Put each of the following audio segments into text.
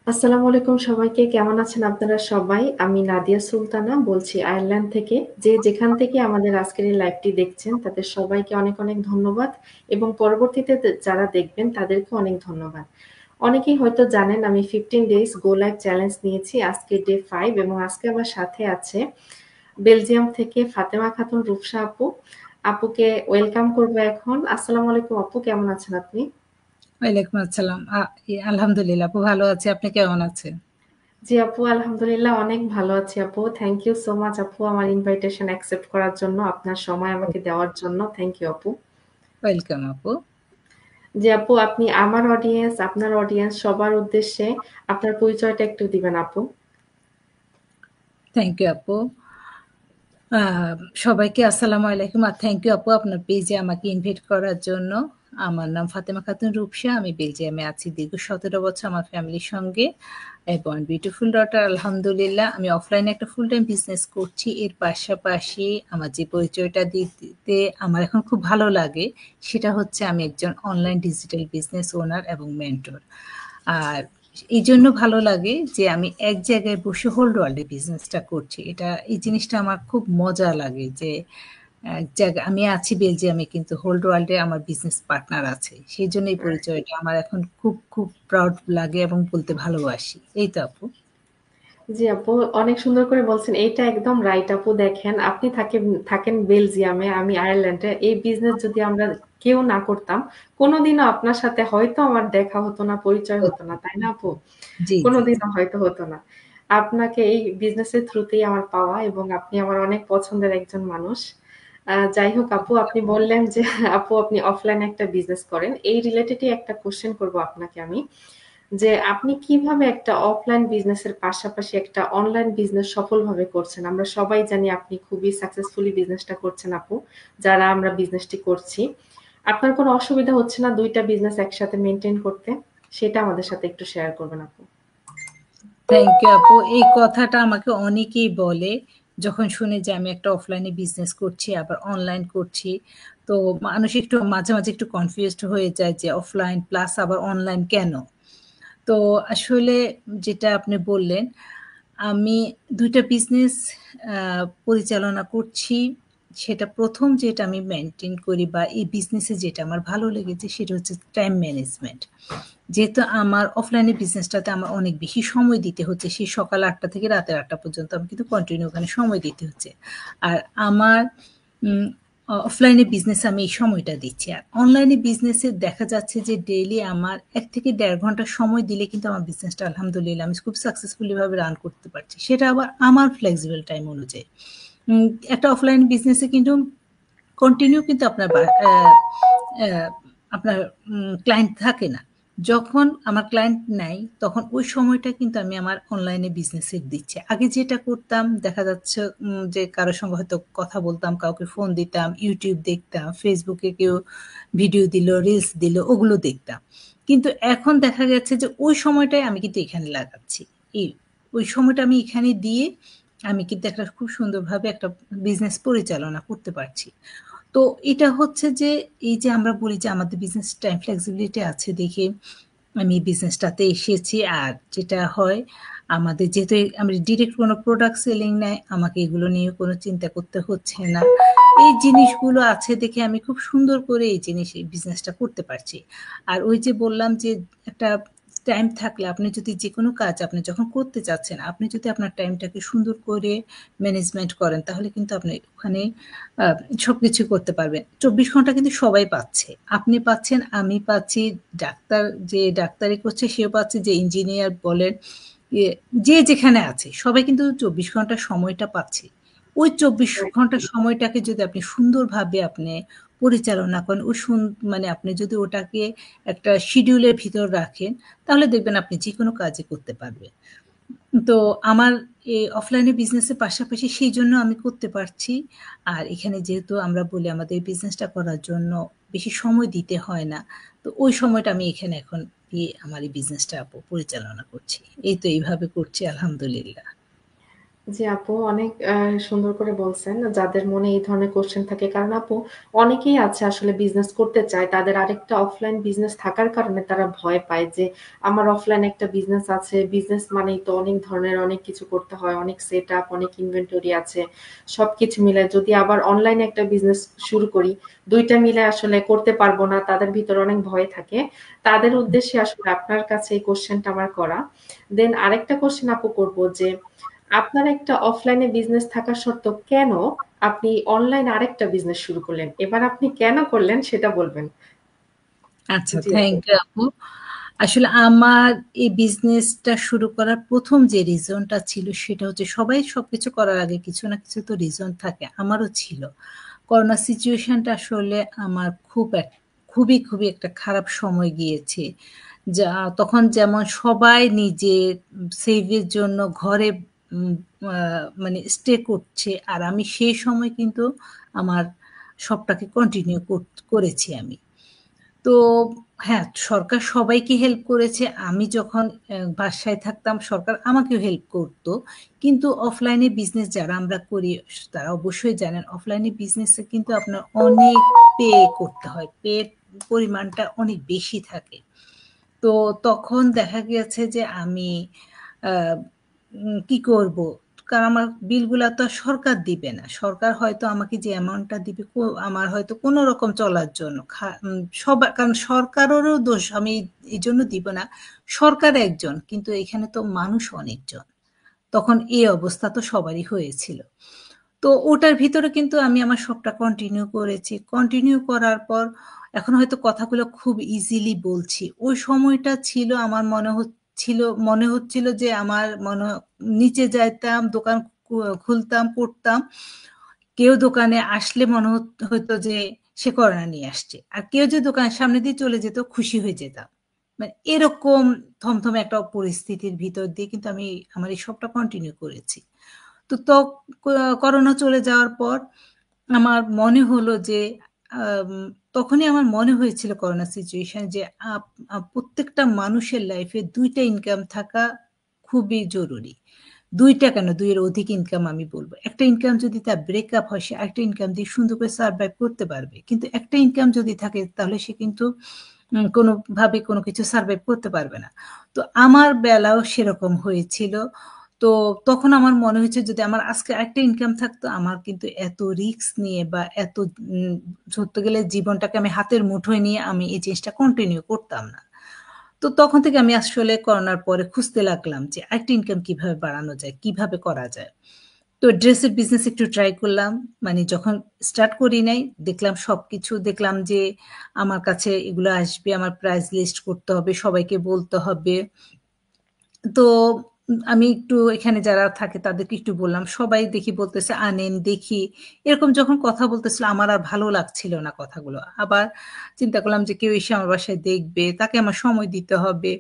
আসসালামু আলাইকুম সবাইকে। কেমন আছেন আপনারা সবাই? আমি নাদিয়া সুলতানা বলছি আয়ারল্যান্ড থেকে। যে যেখান থেকে আমাদের আজকের এই লাইভটি দেখছেন তাদের সবাইকে অনেক, অনেক ধন্যবাদ এবং পরবর্তীতে যারা দেখবেন তাদেরকেও অনেক ধন্যবাদ। অনেকেই হয়তো জানেন আমি 15 ডেইজ গো লাইভ চ্যালেঞ্জ নিয়েছি। আজকে ডে 5 এবং আজকে আমার সাথে আছে বেলজিয়াম থেকে ফাতেমা খাতুন রূপসা আপু। আপুকে ওয়েলকাম করব এখন। আসসালামু আলাইকুম আপু, কেমন আছেন আপনি? ওয়ালাইকুম আসসালাম। আলহামদুলিল্লাহ আপু ভালো আছি। আপনি কেমন আছেন? জি আপু, আলহামদুলিল্লাহ অনেক ভালো আছি আপু। থ্যাংক ইউ সো মাচ আপু আমার ইনভাইটেশন অ্যাকসেপ্ট করার জন্য, আপনার সময় আমাকে দেওয়ার জন্য। থ্যাংক ইউ আপু। ওয়েলকাম আপু। জি আপু, আপনি আমার অডিয়েন্স, আপনার অডিয়েন্স সবার উদ্দেশ্যে আপনার পরিচয়টা একটু দিবেন আপু। থ্যাংক ইউ আপু। সবাইকে আসসালামু আলাইকুম আর থ্যাংক ইউ আপু আপনার পেজে আমাকে ইনভাইট করার জন্য। আমার নাম ফাতেমা খাতুন রূপসা। আমি বেলজিয়ামে আছি দীর্ঘ 17 বছর আমার ফ্যামিলির সঙ্গে এবং বিউটিফুল ডটার আলহামদুলিল্লাহ। আমি অফলাইনে একটা ফুল টাইম বিজনেস করছি। এর পাশাপাশি আমার যে পরিচয়টা দিতে আমার এখন খুব ভালো লাগে সেটা হচ্ছে আমি একজন অনলাইন ডিজিটাল বিজনেস ওনার এবং মেন্টর। আর এই জন্য ভালো লাগে যে আমি এক জায়গায় বসে হোল ওয়ার্ল্ডে বিজনেসটা করছি। এই জিনিসটা আমার খুব মজা লাগে যে এক জায়গায় আমি আছি বেলজিয়ামে কিন্তু হোল ওয়ার্ল্ডে আমার বিজনেস পার্টনার আছে। সেই জন্য এই পরিচয়টা আমার এখন খুব খুব প্রাউড লাগে এবং বলতে ভালোবাসি। এই তো আপু। জি আপু, অনেক সুন্দর করে বলছেন। এইটা একদম রাইট আপু। দেখেন, আপনি থাকেন বেলজিয়ামে, আমি আয়ারল্যান্ডে। এই বিজনেস যদি আমরা কেউ না করতাম, কোনোদিনও আপনার সাথে হয়তো আমার দেখা হতো না, পরিচয় হতো না। তাই না আপু? জি জি জি। কোনোদিনও হয়তো হতো না। আপনাকে এই বিজনেসের থ্রুতেই আমার পাওয়া এবং আপনি আমার অনেক পছন্দের একজন মানুষ। যাই হোক আপু, আপনি বললেন যে আপু আপনি অফলাইনে একটা বিজনেস করেন। এই রিলেটেডই একটা কোয়েশ্চেন করব আপনাকে আমি। যে আপনি কিভাবে একটা অফলাইন বিজনেসের পাশাপাশি একটা অনলাইন বিজনেস সফলভাবে করছেন? আমরা সবাই জানি আপনি খুবই সাকসেসফুলি বিজনেসটা করছেন আপু, যারা আমরা বিজনেসটি করছি। আপনার কোনো অসুবিধা হচ্ছে না ২ টা বিজনেস একসাথে মেইনটেইন করতে? সেটা আমাদের সাথে একটু শেয়ার করবেন আপু। থ্যাংক ইউ আপু। এই কথাটা আমাকে অনেকেই বলে যখন শুনে যে আমি একটা অফলাইনে বিজনেস করছি আবার অনলাইন করছি। তো মানুষ একটু মাঝে মাঝে একটু কনফিউজড হয়ে যায় যে অফলাইন প্লাস আবার অনলাইন কেন। তো আসলে যেটা আপনি বললেন, আমি ২ টা বিজনেস পরিচালনা করছি। সেটা ১ম যেটা আমি মেইনটেইন করি বা এই বিজনেসে যেটা আমার ভালো লেগেছে সেটা হচ্ছে টাইম ম্যানেজমেন্ট। যেহেতু আমার অফলাইনে বিজনেসটাতে আমার অনেক বেশি সময় দিতে হচ্ছে। সেই সকাল ৮ঃ০০ থেকে রাতের ৮ঃ০০ পর্যন্ত আমি কিন্তু কন্টিনিউ ওখানে সময় দিতে হচ্ছে। আর আমার উম অফলাইনে বিজনেসে আমি এই সময়টা দিচ্ছি। আর অনলাইনে বিজনেসে দেখা যাচ্ছে যে ডেইলি আমার ১ থেকে ১.৫ ঘন্টা সময় দিলে কিন্তু আমার বিজনেসটা আলহামদুলিল্লাহ আমি খুব সাকসেসফুলি ভাবে রান করতে পারছি। সেটা আবার আমার ফ্লেক্সিবল টাইম অনুযায়ী। উম একটা অফলাইন বিজনেসে কিন্তু কন্টিনিউ কিন্তু আপনার ক্লায়েন্ট থাকে না। যখন আমার ক্লায়েন্ট নাই, তখন ওই সময়টা কিন্তু আমি আমার অনলাইনে বিজনেসে দিচ্ছি। আগে যেটা করতাম দেখা যাচ্ছে যে কারো সঙ্গে হয়তো কথা বলতাম, কাউকে ফোন দিতাম, YouTube দেখতাম, Facebook এ কেউ ভিডিও দিল, রিলস দিল, ওগুলো দেখতাম। কিন্তু এখন দেখা গেছে যে ওই সময়টাই আমি কিন্তু এখানে লাগাচ্ছি। এই ওই সময়টা আমি এখানে দিয়ে আমি কিন্তু একটা খুব সুন্দরভাবে একটা বিজনেস পরিচালনা করতে পারছি। তো এটা হচ্ছে যে এই যে আমরা বলি যে আমাদের বিজনেস টাইম ফ্লেক্সিবিলিটি আছে দেখে আমি এই বিজনেসটাতে এসেছি। আর যেটা হয় আমাদের যেহেতু আমরা ডিরেক্ট কোনো প্রোডাক্ট সেলিং নাই, আমাকে এগুলো নিয়ে কোনো চিন্তা করতে হচ্ছে না। এই জিনিসগুলো আছে দেখে আমি খুব সুন্দর করে এই বিজনেসটা করতে পারছি। আর ওই যে বললাম যে একটা টাইম থাকলে আপনি যদি যেকোনো কাজ আপনি যখন করতে চাচ্ছেন, আপনি যদি আপনার টাইমটাকে সুন্দর করে ম্যানেজমেন্ট করেন তাহলে কিন্তু আপনি ওখানে আ সবকিছু করতে পারবেন। ২৪ ঘন্টা কিন্তু সবাই পাচ্ছে। আপনি পাচ্ছেন, আমি পাচ্ছি, ডাক্তার যে ডাক্তারি করছে সেও পাচ্ছে, যে ইঞ্জিনিয়ার বলেন, ইয়ে যে যেখানে আছে সবাই কিন্তু ২৪ ঘন্টার সময়টা পাচ্ছে। ওই ২৪ ঘন্টার সময়টাকে যদি আপনি সুন্দরভাবে আপনি পরিচালনা করেন, ও মানে আপনি যদি ওটাকে একটা শিডিউলের ভিতর রাখেন, তাহলে দেখবেন আপনি যেকোনো কাজই করতে পারবেন। তো আমার এই অফলাইনে বিজনেসের পাশাপাশি সেইজন্য আমি করতে পারছি। আর এখানে যেহেতু আমরা বলি আমাদের এই বিজনেসটা করার জন্য বেশি সময় দিতে হয় না। তো ওই সময়টা আমি এখানে এখন দিয়ে আমার এই বিজনেসটা পরিচালনা করছি। এই তো এইভাবে করছি আলহামদুলিল্লাহ। জি আপু, অনেক সুন্দর করে বলছেন। যাদের মনে এই ধরনের কোয়েশ্চেন থাকে, কারণ আপু অনেকেই আছে আসলে বিজনেস করতে চায়। তাদের আরেকটা অফলাইন বিজনেস থাকার কারণে তারা ভয় পায় যে আমার অফলাইন একটা বিজনেস আছে। বিজনেস মানেই তো অনেক ধরনের অনেক কিছু করতে হয়। অনেক সেটআপ, অনেক ইনভেন্টরি আছে। সবকিছু মিলায় যদি আবার অনলাইনে একটা বিজনেস শুরু করি, ২ টা মিলে আসলে করতে পারবো না। তাদের ভিতরে অনেক ভয় থাকে। তাদের উদ্দেশ্যে আসলে আপনার কাছে এই কোয়েশ্চেনটা আমার করা। দেন আরেকটা কোয়েশ্চেন আপু করব যে আপনার একটা অফলাইনে বিজনেস থাকা সত্ত্বেও কেন আপনি অনলাইনে আরেকটা বিজনেস শুরু করলেন? এবার আপনি কেন করলেন সেটা বলবেন। আচ্ছা, জি আপু। থ্যাংক ইউ আপু। আসলে আমার এই বিজনেসটা শুরু করার ১ম যে রিজনটা ছিল সেটা হচ্ছে, সবাই সবকিছু করার আগে কিছু না কিছু তো রিজন থাকে। আমারও ছিল। করোনা সিচুয়েশনটা আসলে আমার খুবই একটা খারাপ সময় গিয়েছে। যা তখন যেমন সবাই নিজের সেভের জন্য ঘরে উম আ মানে স্টে করছে। আর আমি সেই সময় কিন্তু আমার সবটাকে কন্টিনিউ করেছি আমি। তো হ্যাঁ, সরকার সবাইকে হেল্প করেছে। আমি যখন বাসায় থাকতাম সরকার আমাকেও হেল্প করত। কিন্তু অফলাইনে বিজনেস যারা আমরা করি তারা অবশ্যই জানেন অফলাইনে বিজনেসে কিন্তু আপনার অনেক পে করতে হয়। পে পরিমাণটা অনেক বেশি থাকে। তো তখন দেখা গিয়েছে যে আমি আ কি করব? কারণ আমার বিলগুলা তো আর সরকার দিবে না। সরকার হয়তো আমাকে যে অ্যামাউন্টটা দিবে আমার হয়তো কোনো রকম চলার জন্য কারণ সরকারেরও দোষ আমি এজন্য দিব না। সরকার একজন কিন্তু এখানে তো মানুষ অনেকজন। তখন এই অবস্থা তো সবারই হয়েছিল। তো ওটার ভিতরে কিন্তু আমি আমার সবটা কন্টিনিউ করেছি। কন্টিনিউ করার পর এখন হয়তো কথাগুলো খুব ইজিলি বলছি। ওই সময়টা ছিল আমার মনে হচ্ছিল যে আমার নিচে যাইতাম, দোকান খুলতাম, করতাম। কেউ দোকানে আসলে হইতো যে সে করোনা নিয়ে আসছে। আর কেউ যে দোকানের সামনে দিয়ে চলে যেত খুশি হয়ে যেতাম। মানে এরকম থমথমে একটা পরিস্থিতির ভিতর দিয়ে কিন্তু আমি আমার এই সবটা কন্টিনিউ করেছি। তো ক করোনা চলে যাওয়ার পর আমার মনে হলো যে আম তখনই আমার মনে হয়েছিল করোনা সিচুয়েশন যে আপ আ প্রত্যেকটা মানুষের লাইফে ২ টা ইনকাম থাকা খুবই জরুরি। ২ টা কেন ২ এর অধিক ইনকাম আমি বলব। একটা ইনকাম যদি তার ব্রেকআপ হয় সে আরেকটা ইনকাম দিয়ে সুন্দর করে সারভাইভ করতে পারবে। কিন্তু একটা ইনকাম যদি থাকে তাহলে সে কিন্তু কোনোভাবে কোনো কিছু সারভাইভ করতে পারবে না। তো আমার বেলাও সেরকম হয়েছিল। তো তখন আমার মনে হয়েছে যদি আমার আজকে আরেকটা ইনকাম থাকতো, আমার কিন্তু এত রিস্ক নিয়ে বা এত উম ধরতে গেলে জীবনটাকে আমি হাতের মুঠোয় নিয়ে আমি এই জিনিসটা কন্টিনিউ করতাম না। তো তখন থেকে আমি আসলে করোনার পরে খুঁজতে লাগলাম যে আরেকটা ইনকাম কিভাবে বাড়ানো যায়, কিভাবে করা যায়। তো ড্রেসের বিজনেস একটু ট্রাই করলাম। মানে যখন স্টার্ট করি নাই, দেখলাম সবকিছু দেখলাম যে আমার কাছে এগুলো আসবে, আমার প্রাইস লিস্ট করতে হবে, সবাইকে বলতে হবে। তো আমি একটু এখানে যারা থাকে তাদেরকে একটু বললাম। সবাই দেখি বলতেছে, "আনেন, দেখি।" এরকম যখন কথা বলতেছিল আমার আর ভালো লাগছিল না কথাগুলো। আবার চিন্তা করলাম যে কেউ এসে আমার বাসায় দেখবে, তাকে আমার সময় দিতে হবে।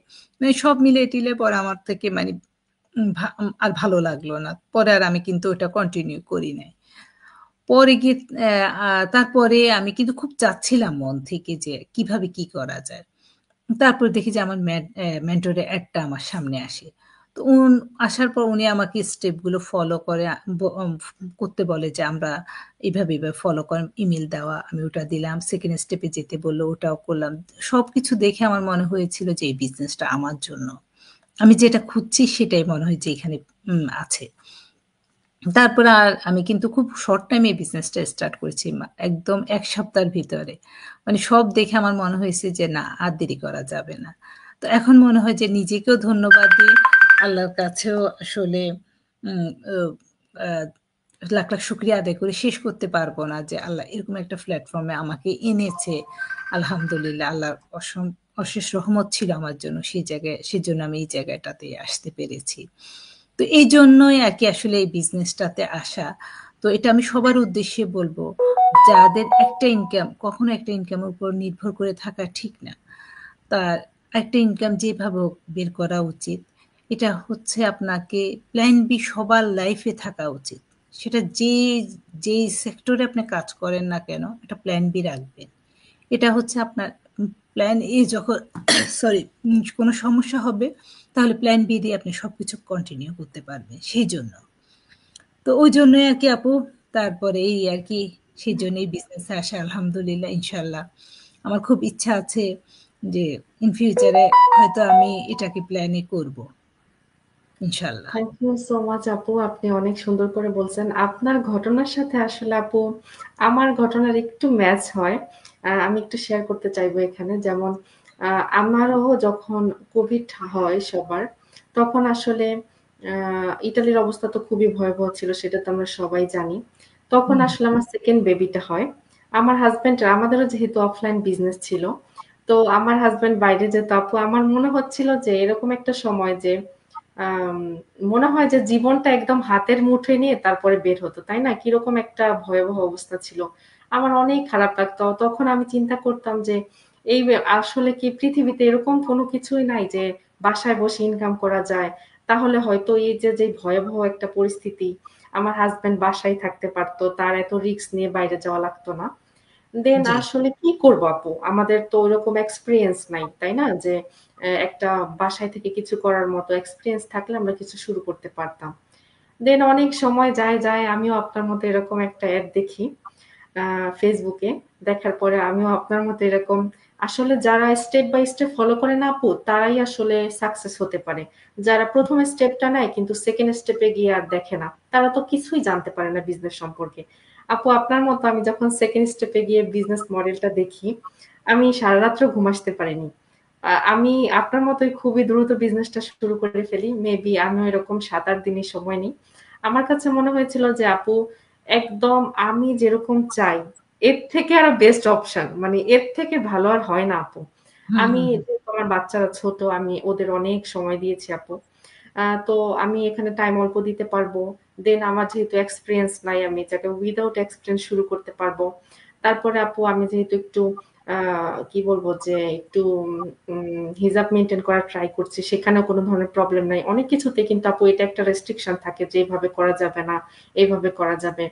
মানে সব মিলিয়ে-টিলিয়ে পরে আমার থেকে মানে আর ভালো লাগলো না। পরে আর আমি কিন্তু ওটা কন্টিনিউ করি নাই। পরে গিয়ে অ্যা আ তারপরে আমি কিন্তু খুব চাচ্ছিলাম মন থেকে যে কিভাবে কি করা যায়। তারপর দেখি যে আমার মেন্টরের এডটা আমার সামনে আসে। তো আসার পর উনি আমাকে স্টেপ গুলো ফলো করে আ ব অম করতে বলে যে, "আমরা এভাবে ফলো করেন।" ইমেইল দেওয়া, আমি ওটা দিলাম। 2nd স্টেপে যেতে বলল, ওটাও করলাম। সবকিছু দেখে আমার মনে হয়েছিল যে এই বিজনেসটা আমার জন্য। আমি যেটা খুঁজছি সেটাই মনে হয় যে এখানে আছে। তারপরে আর আমি কিন্তু খুব শর্ট টাইমে এই বিজনেসটা স্টার্ট করেছি। একদম ১ সপ্তাহের ভিতরে। মানে সব দেখে আমার মনে হয়েছে যে না আর দেরি করা যাবে না। তো এখন মনে হয় যে নিজেকেও ধন্যবাদ দিই। আল্লাহর কাছেও আসলে উম ও আ লাখ শুকরিয়া আদায় করে শেষ করতে পারব না যে আল্লাহ এরকম একটা প্ল্যাটফর্মে আমাকে এনেছে। আলহামদুলিল্লাহ আল্লাহর অশেষ রহমত ছিল আমার জন্য সেই জায়গায়, সেজন্য আমি এই জায়গাটাতে আসতে পেরেছি। তো এইজন্যই আরকি আসলে এই বিজনেসটাতে আসা। তো এটা আমি সবার উদ্দেশ্যে বলব, যাদের একটা ইনকাম কখনো একটা ইনকামের উপর নির্ভর করে থাকা ঠিক না। তার একটা ইনকাম যেভাবে হোক বের করা উচিত। এটা হচ্ছে আপনাকে প্ল্যান বি সবার লাইফে থাকা উচিত। সেটা যেই সেক্টরে আপনি কাজ করেন না কেন, একটা প্ল্যান বি রাখবেন। এটা হচ্ছে আপনার প্ল্যান এ যখন সরি কোনো সমস্যা হবে তাহলে প্ল্যান বি দিয়ে আপনি সবকিছু কন্টিনিউ করতে পারবেন সেইজন্য। তো ওই জন্যই আর কি আপু, তারপরে এই আর কি, সেই জন্যই বিজনেসে আসা, আলহামদুলিল্লাহ ইনশাল্লাহ। আমার খুব ইচ্ছা আছে যে ইন ফিউচারে হয়তো আমি এটাকে প্ল্যানই করব ইনশাল্লাহ। থ্যাংক ইউ সো মাচ আপু। আপনি অনেক সুন্দর করে বলছেন। আপনার ঘটনার সাথে আসলে আপু আমার ঘটনার একটু ম্যাচ হয়। আমি একটু শেয়ার করতে চাইবো এখানে। যেমন আমারও যখন কোভিড হয় সবার, তখন আসলে আ ইতালির অবস্থা তো খুবই ভয়াবহ ছিল, সেটা তো আমরা সবাই জানি। তখন হুম, আসলে আমার 2nd বেবিটা হয়। আমার হাসব্যান্ড আমাদেরও যেহেতু অফলাইন বিজনেস ছিল, তো আমার হাসব্যান্ড বাইরে যেত আপু। আমার মনে হচ্ছিল যে এরকম একটা সময় যে আম মনে হয় যে জীবনটা একদম হাতের মুঠোয় নিয়ে তারপরে বের হতো, তাই না? কিরকম একটা ভয়াবহ অবস্থা ছিল। আমার অনেক খারাপ লাগতো। তখন আমি চিন্তা করতাম যে আসলে কি পৃথিবীতে এরকম কোনো কিছুই নাই যে বাসায় বসে ইনকাম করা যায়। তাহলে হয়তো এই যে ভয়াবহ একটা পরিস্থিতি, আমার হাসব্যান্ড বাসায় থাকতে পারত। তার এত রিস্ক নিয়ে বাইরে যাওয়া লাগতো না। দেন জি, আসলে কি করব আপু? আমাদের তো ওরকম এক্সপেরিয়েন্স নাই, তাই না? যে একটা বাসায় থেকে কিছু করার মতো এক্সপেরিয়েন্স থাকলে আমরা কিছু শুরু করতে পারতাম। দেন অনেক সময় যায় আমিও আপনার মতো এরকম একটা এড দেখি আ Facebook এ। দেখার পরে আমিও আপনার মতো এরকম আসলে যারা স্টেপ বাই স্টেপ ফলো করে না আপু, তারাই আসলে সাকসেস হতে পারে। যারা ১ম স্টেপটা নেয় কিন্তু 2nd স্টেপে গিয়ে আর দেখে না। তারা তো কিছুই জানতে পারে না বিজনেস সম্পর্কে। আপু আপনার মতো আমি যখন 2nd স্টেপে গিয়ে বিজনেস মডেলটা দেখি, আমি সারারাত্র ঘুম আসতে পারিনি। আমি আপনার মতোই খুবই দ্রুত বিজনেসটা শুরু করে ফেলি। মেবি আমিও এরকম ৭-৮ দিনের সময় নিই। আমার কাছে মনে হয়েছিল যে আপু একদম আমি যেরকম চাই, এর থেকে আরো বেস্ট অপশন মানে এর থেকে ভালো আর হয় না আপু। হুম, আমি হুম, হুম। যেহেতু আমার বাচ্চারা ছোট, আমি ওদের অনেক সময় দিয়েছি আপু। তো আমি এখানে টাইম অল্প দিতে পারবো। দেন আমার যেহেতু এক্সপেরিয়েন্স নাই, আমি এটাকে উইথআউট এক্সপেরিয়েন্স শুরু করতে পারবো। তারপরে আপু আমি যেহেতু একটু আ কি বলবো যে একটু হিজাব মেইনটেইন করার ট্রাই করছি। সেখানেও কোন ধরনের প্রবলেম নাই। অনেক কিছুতে কিন্তু আপু এটা একটা রেস্ট্রিকশন থাকে যে এভাবে করা যাবে না, এভাবে করা যাবে।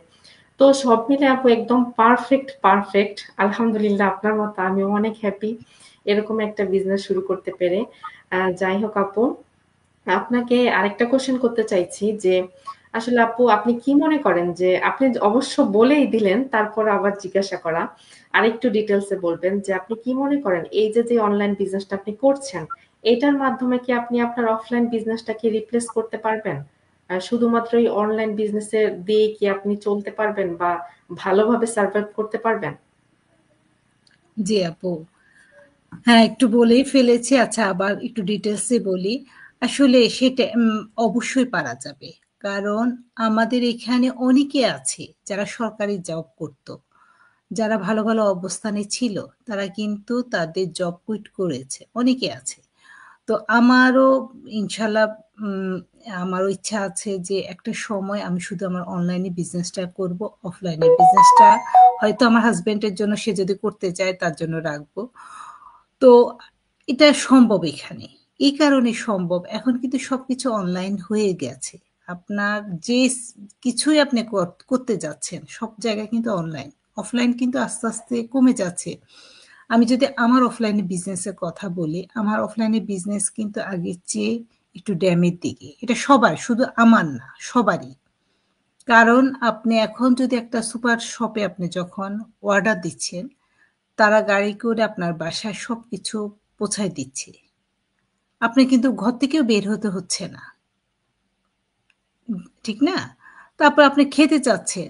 তো সব মিলে আপু একদম পারফেক্ট। আলহামদুলিল্লাহ আপনার মতো আমিও অনেক হ্যাপি এরকম একটা বিজনেস শুরু করতে পেরে। যাই হোক আপু, আপনাকে আরেকটা কোয়েশ্চেন করতে চাইছি যে, আসলে আপু আপনি কি মনে করেন যে আপনি অবশ্য বলেই দিলেন, তারপর আবার জিজ্ঞাসা করা। আরেকটু ডিটেইলস এ বলবেন যে আপনি কি মনে করেন এই যে অনলাইন বিজনেসটা আপনি করছেন, এটার মাধ্যমে কি আপনি আপনার অফলাইন বিজনেসটাকে রিপ্লেস করতে পারবেন? শুধুমাত্র এই অনলাইন বিজনেস এর দিয়ে কি আপনি চলতে পারবেন বা ভালোভাবে সারভাইভ করতে পারবেন? জি আপু, হ্যাঁ, একটু বলেই ফেলেছি। আচ্ছা, আবার একটু ডিটেইলসে বলি। আসলে সেটা অবশ্যই পারা যাবে। কারণ আমাদের এখানে অনেকে আছে যারা সরকারি জব করত। যারা ভালো, ভালো অবস্থানে ছিল, তারা কিন্তু তাদের জব কুইট করেছে। অনেকে আছে। তো আমারও ইনশাআল্লাহ উম আমারও ইচ্ছা আছে যে একটা সময় আমি শুধু আমার অনলাইনে বিজনেসটা করব। অফলাইনে বিজনেসটা হয়তো আমার হাসব্যান্ডের জন্য, সে যদি করতে চায় তার জন্য রাখবো। তো এটা সম্ভব এখানে। এই কারণে সম্ভব। এখন কিন্তু সবকিছু অনলাইন হয়ে গেছে। আপনার যে কিছুই আপনি করতে যাচ্ছেন, সব জায়গায় কিন্তু অনলাইন। অফলাইন কিন্তু আস্তে, আস্তে কমে যাচ্ছে। আমি যদি আমার অফলাইনে বিজনেসের কথা বলি, আমার অফলাইনে বিজনেস কিন্তু আগের চেয়ে একটু ড্যামের দিকে। এটা সবার, শুধু আমার না, সবারই। কারণ আপনি এখন যদি একটা সুপার শপে আপনি যখন অর্ডার দিচ্ছেন, তারা গাড়ি করে আপনার বাসায় সবকিছু পৌঁছায় দিচ্ছে। আপনার কিন্তু ঘর থেকেও বের হতে হচ্ছে না। ঠিক না? তারপর আপনি খেতে চাচ্ছেন।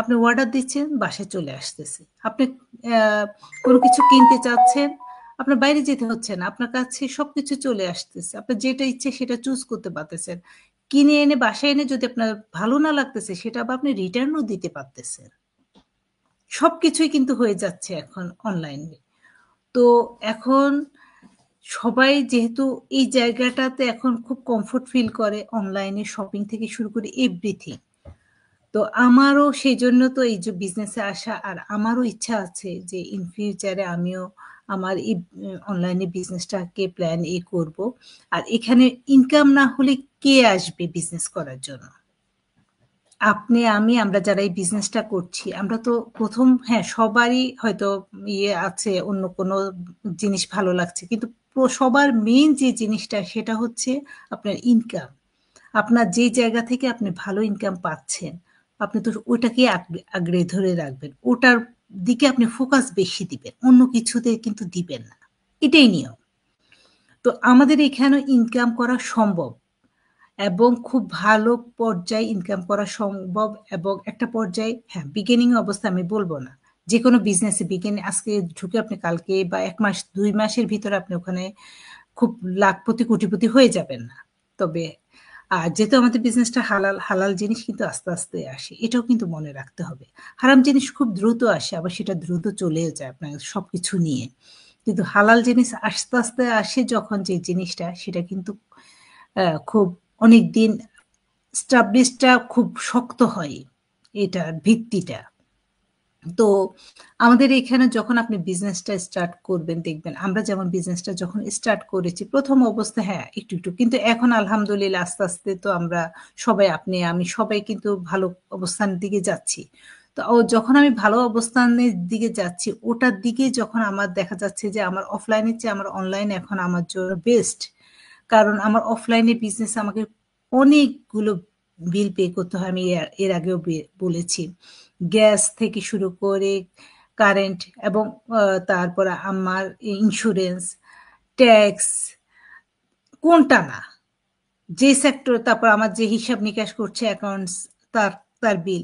আপনি অর্ডার দিচ্ছেন, বাসায় চলে আসতেছে। আপনি অ্যা কোন কিছু কিনতে চাচ্ছেন, আপনার বাইরে যেতে হচ্ছে না। আপনার কাছে সবকিছু চলে আসতেছে। আপনার যেটা ইচ্ছে সেটা চুজ করতে পারতেছেন। কিনে এনে বাসায় এনে যদি আপনার ভালো না লাগতেছে, সেটা আবার আপনি রিটার্ন ও দিতে পারতেছেন। সবকিছুই কিন্তু হয়ে যাচ্ছে এখন অনলাইনে। তো এখন সবাই যেহেতু এই জায়গাটাতে এখন খুব কমফোর্ট ফিল করে, অনলাইনে শপিং থেকে শুরু করে এভরিথিং। তো আমারও সেজন্য তো এই যে বিজনেসে আসা, আর আমারও ইচ্ছা আছে যে ইন ফিউচারে আমিও আমার এই অনলাইনে বিজনেসটাকে প্ল্যান করব। আর এখানে ইনকাম না হলে কে আসবে বিজনেস করার জন্য? আপনি, আমি, আমরা যারা এই বিজনেসটা করছি, আমরা তো ১ম, হ্যাঁ, সবারই হয়তো আছে, অন্য কোনো জিনিস ভালো লাগছে। কিন্তু সবার মেইন যে জিনিসটা সেটা হচ্ছে আপনার ইনকাম। আপনার যে জায়গা থেকে আপনি ভালো ইনকাম পাচ্ছেন, আপনি তো ওটাকেই আঁকড়ে ধরে রাখবেন। ওটার দিকে আপনি ফোকাস বেশি দিবেন। অন্য কিছুতে কিন্তু দিবেন না। এটাই নিয়ম। তো আমাদের এখানেও ইনকাম করা সম্ভব এবং খুব ভালো পর্যায়ে ইনকাম করা সম্ভব এবং একটা পর্যায়ে হ্যাঁ, বিগিনিং অবস্থা আমি বলব না। যেকোনো বিজনেসে আজকে ঢুকে আপনি কালকে বা ১ মাস ২ মাসের ভিতরে আপনি ওখানে খুব লাখপতি কোটিপতি হয়ে যাবেন না। তবে যেহেতু আমাদের বিজনেসটা হালাল, হালাল জিনিস কিন্তু আস্তে, আস্তে আসে। এটাও কিন্তু মনে রাখতে হবে। হারাম জিনিস খুব দ্রুত আসে আবার সেটা দ্রুত চলেও যায় আপনার সবকিছু নিয়ে। কিন্তু হালাল জিনিস আস্তে, আস্তে আসে যখন যে জিনিসটা সেটা কিন্তু খুব অনেকদিন established টা খুব শক্ত হয় এটার ভিত্তিটা। তো আমাদের এখানে যখন আপনি বিজনেসটা স্টার্ট করবেন দেখবেন আমরা যেমন বিজনেসটা যখন স্টার্ট করেছি ১ম অবস্থায় হ্যাঁ, একটু, একটু কিন্তু এখন আলহামদুলিল্লাহ আস্তে, আস্তে তো আমরা সবাই আপনি আমি সবাই কিন্তু ভালো অবস্থানের দিকে যাচ্ছি। তো যখন আমি ভালো অবস্থানের দিকে যাচ্ছি ওটার দিকে যখন আমার দেখা যাচ্ছে যে আমার অফলাইনের চেয়ে আমার অনলাইন এখন আমার জন্য বেস্ট। কারণ আমার অফলাইনে বিজনেস আমাকে অনেকগুলো বিল পে করতে হয়। আমি এর আগেও বলেছি। গ্যাস থেকে শুরু করে কারেন্ট এবং তারপরে আমার ইন্স্যুরেন্স, ট্যাক্স কোনটা না। যে সেক্টর তারপর আমার যে হিসাব নিকাশ করছে অ্যাকাউন্টস তার তার বিল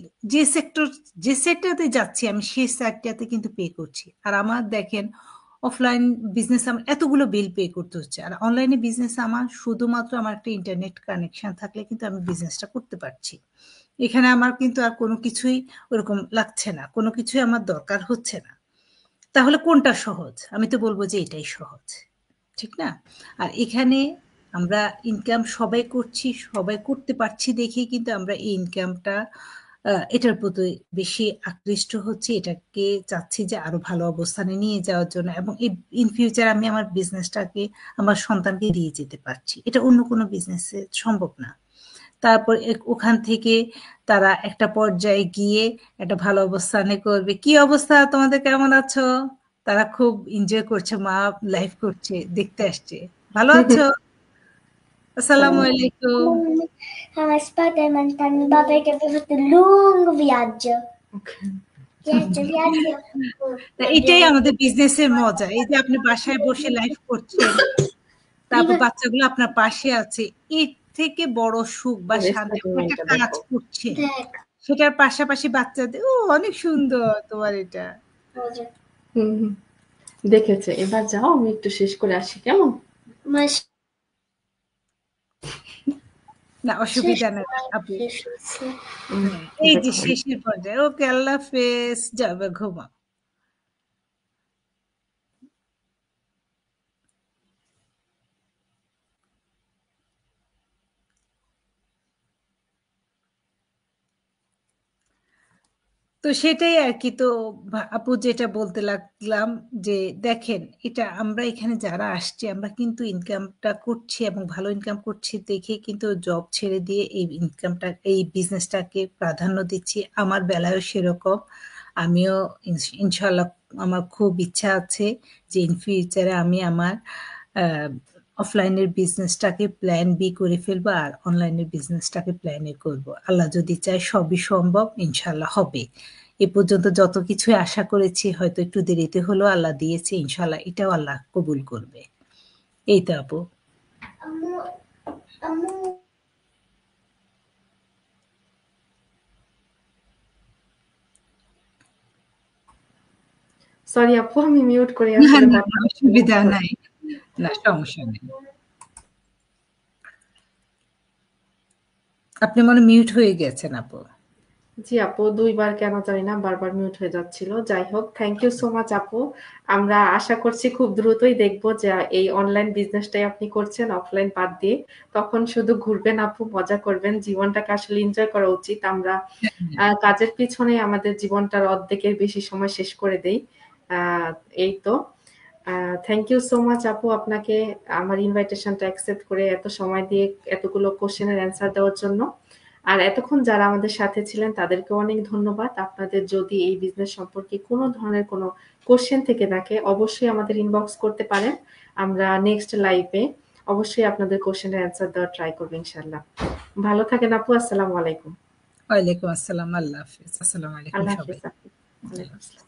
যে সেক্টরতে যাচ্ছি আমি সেই সেক্টরতে কিন্তু পে করছি আর আমার দেখেন অফলাইন বিজনেস আমার এতগুলো বিল পে করতে হচ্ছে আর অনলাইনে বিজনেস আমার শুধুমাত্র আমার একটা ইন্টারনেট কানেকশন থাকলে কিন্তু আমি বিজনেসটা করতে পারছি এখানে আমার কিন্তু আর কোনো কিছুই ওরকম লাগছে না কোনো কিছুই আমার দরকার হচ্ছে না তাহলে কোনটা সহজ আমি তো বলবো যে এটাই সহজ ঠিক না আর এখানে আমরা ইনকাম সবাই করছি সবাই করতে পারছি দেখেই কিন্তু আমরা এই ইনকামটা এটার প্রতি বেশি আকৃষ্ট হচ্ছি এটাকে চাচ্ছি যে আরো ভালো অবস্থানে নিয়ে যাওয়ার জন্য এবং ইন ফিউচার আমি আমার বিজনেসটাকে আমার সন্তানকে দিয়ে যেতে পারছি এটা অন্য কোনো বিজনেসে সম্ভব না তারপর ওখান থেকে তারা একটা পর্যায়ে গিয়ে একটা ভালো অবস্থানে করবে কি অবস্থা তোমাদের কেমন আছো তারা খুব এনজয় করছে মা লাইভ করছে দেখতে আসছে ভালো আছো আসসালামু আলাইকুম Aspetta, mi papà che aveva fatto un lungo viaggio. Viaggio. তা এটাই আমাদের বিজনেসের মজা এই যে আপনি বাসায় বসে লাইভ করছেন তারপর বাচ্চাগুলো আপনার পাশে আছে এর থেকে বড় সুখ বা শান্তি আপনি একটা কাজ করছেন সেটার পাশাপাশি বাচ্চাদের ও অনেক সুন্দর তোমার এটা দেখেছে এবার যাও আমি একটু শেষ করে আসি কেমন না অসুবিধা নেই আপু এই যে শেষের পর্যায়ে ওকে আল্লাহ হাফেজ যাবে ঘুমাও তো সেটাই আর কি তো আপু যেটা বলতে লাগলাম যে দেখেন এটা আমরা এখানে যারা আসছি আমরা কিন্তু ইনকামটা করছি এবং ভালো ইনকাম করছি দেখে কিন্তু জব ছেড়ে দিয়ে এই ইনকামটা এই বিজনেসটাকে প্রাধান্য দিচ্ছি আমার বেলায়ও সেরকম আমিও ইনশাল্লাহ আমার খুব ইচ্ছা আছে যে ইন ফিউচারে আমি আমার অফলাইনের বিজনেসটাকে প্ল্যান বি করে ফেলবো আর অনলাইনের বিজনেসটাকে প্ল্যানে করব আল্লাহ যদি চায় সবই সম্ভব ইনশাল্লাহ হবে এ পর্যন্ত যত কিছুই আশা করেছি হয়তো একটু দেরিতে হলেও আল্লাহ দিয়েছে ইনশাল্লাহ এটাও আল্লাহ কবুল করবে এই তো আপু সরি আপু আমি মিউট করে না আসলে না অসুবিধা নাই না সমস্যা নেই আপনি মনে মিউট হয়ে গেছেন আপু জি আপু ২ বার কেন জানি না বারবার মিউট হয়ে যাচ্ছিল। যাই হোক থ্যাংক ইউ সো মাচ আপু। আমরা আশা করছি খুব দ্রুতই দেখব যে এই অনলাইন বিজনেসটাই আপনি করছেন অফলাইন বাদ দিয়ে। তখন শুধু ঘুরবেন আপু, মজা করবেন। জীবনটাকে আসলে এনজয় করা উচিত। আমরা কাজের পিছনে আমাদের জীবনটার অর্ধেকের বেশি সময় শেষ করে দেই। আ এই তো। থ্যাংক ইউ সো মাচ আপু আপনাকে আমার ইনভাইটেশনটা অ্যাকসেপ্ট করে এত সময় দিয়ে এতগুলো কোয়েশ্চেনের অ্যান্সার দেওয়ার জন্য। আর এতক্ষণ যারা আমাদের সাথে ছিলেন তাদেরকেও অনেক ধন্যবাদ। আপনাদের যদি এই বিজনেস সম্পর্কে কোনো ধরনের কোনো কোয়েশ্চেন থেকে থাকে অবশ্যই আমাদের ইনবক্স করতে পারেন। আমরা নেক্সট লাইভে অবশ্যই আপনাদের কোয়েশ্চেনের অ্যান্সার দেওয়ার ট্রাই করব ইনশাআল্লাহ। ভালো থাকেন আপু। আসসালামু আলাইকুম। ওয়ালাইকুম আসসালাম। আল্লাহ হাফেজ। আসসালামু আলাইকুম আল্লাহ সবাই। হাফেজ আপু। ওয়ালাইকুম আসসালাম।